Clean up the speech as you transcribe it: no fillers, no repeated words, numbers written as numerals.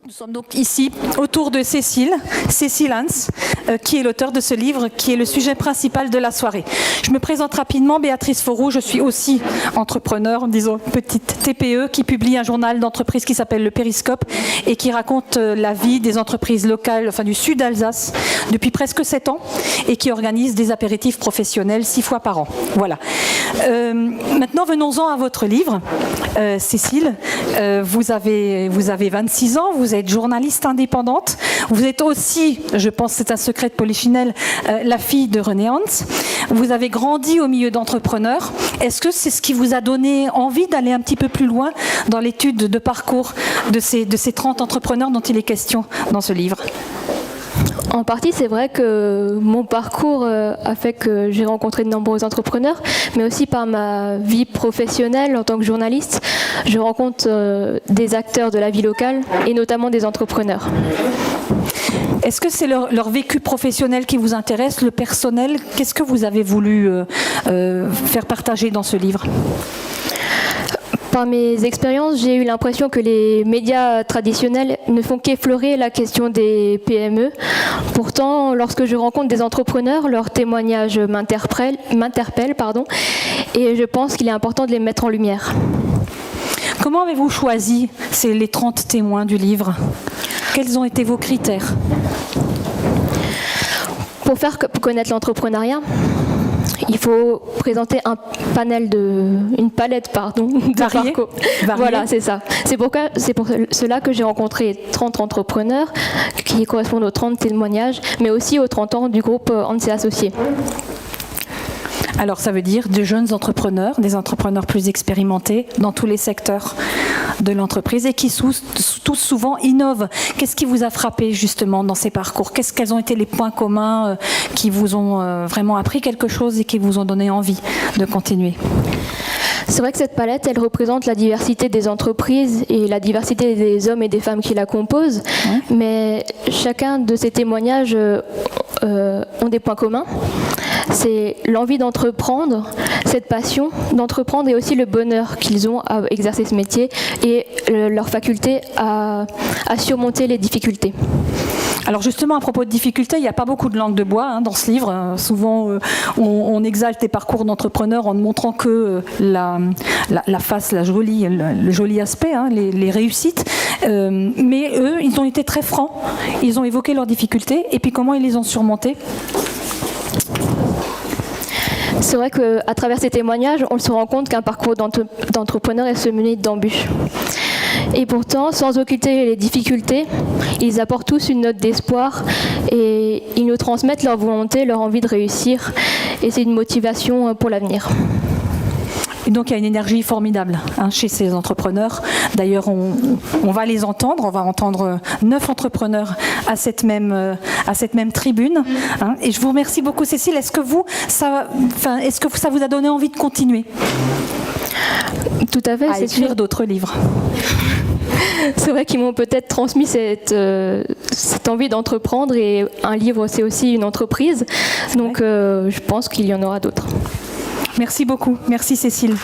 Nous sommes donc ici autour de Cécile Hans, qui est l'auteur de ce livre, qui est le sujet principal de la soirée. Je me présente rapidement, Béatrice Fauroux, je suis aussi entrepreneur, disons petite TPE, qui publie un journal d'entreprise qui s'appelle Le Périscope et qui raconte la vie des entreprises locales, enfin du sud d'Alsace, depuis presque 7 ans et qui organise des apéritifs professionnels 6 fois par an. Voilà. Maintenant, venons-en à votre livre. Cécile, vous avez 26 ans, vous êtes journaliste indépendante, vous êtes aussi, je pense que c'est un secret de Polichinelle, la fille de René Hans. Vous avez grandi au milieu d'entrepreneurs. Est-ce que c'est ce qui vous a donné envie d'aller un petit peu plus loin dans l'étude de parcours de ces 30 entrepreneurs dont il est question dans ce livre ? En partie, c'est vrai que mon parcours a fait que j'ai rencontré de nombreux entrepreneurs, mais aussi par ma vie professionnelle en tant que journaliste, je rencontre des acteurs de la vie locale et notamment des entrepreneurs. Est-ce que c'est leur vécu professionnel qui vous intéresse, le personnel? Qu'est-ce que vous avez voulu faire partager dans ce livre ? Par mes expériences, j'ai eu l'impression que les médias traditionnels ne font qu'effleurer la question des PME. Pourtant, lorsque je rencontre des entrepreneurs, leurs témoignages m'interpellent, et je pense qu'il est important de les mettre en lumière. Comment avez-vous choisi les 30 témoins du livre ? Quels ont été vos critères ? Pour faire connaître l'entrepreneuriat, il faut présenter une palette de parcours. Voilà, c'est ça. C'est pour cela que j'ai rencontré 30 entrepreneurs qui correspondent aux 30 témoignages, mais aussi aux 30 ans du groupe Hans et Associés. Alors ça veut dire de jeunes entrepreneurs, des entrepreneurs plus expérimentés dans tous les secteurs de l'entreprise et qui tous souvent innovent. Qu'est-ce qui vous a frappé justement dans ces parcours ? Quels ont été les points communs qui vous ont vraiment appris quelque chose et qui vous ont donné envie de continuer ? C'est vrai que cette palette, elle représente la diversité des entreprises et la diversité des hommes et des femmes qui la composent, mais chacun de ces témoignages ont des points communs. C'est l'envie d'entreprendre, cette passion d'entreprendre et aussi le bonheur qu'ils ont à exercer ce métier et leur faculté à surmonter les difficultés. Alors justement, à propos de difficultés, il n'y a pas beaucoup de langue de bois dans ce livre. Souvent, on exalte les parcours d'entrepreneurs en ne montrant que la face, le joli aspect, les réussites. Mais eux, ils ont été très francs. Ils ont évoqué leurs difficultés et puis comment ils les ont surmontées. C'est vrai qu'à travers ces témoignages, on se rend compte qu'un parcours d'entrepreneur est semé d'embûches. Et pourtant, sans occulter les difficultés, ils apportent tous une note d'espoir et ils nous transmettent leur volonté, leur envie de réussir. Et c'est une motivation pour l'avenir. Et donc il y a une énergie formidable chez ces entrepreneurs. D'ailleurs, on va les entendre. On va entendre 9 entrepreneurs à cette même tribune. Et je vous remercie beaucoup, Cécile. Est-ce que ça vous a donné envie de continuer ? Tout à fait. À écrire d'autres livres. C'est vrai qu'ils m'ont peut-être transmis cette envie d'entreprendre et un livre, c'est aussi une entreprise. Donc je pense qu'il y en aura d'autres. Merci beaucoup. Merci Cécile.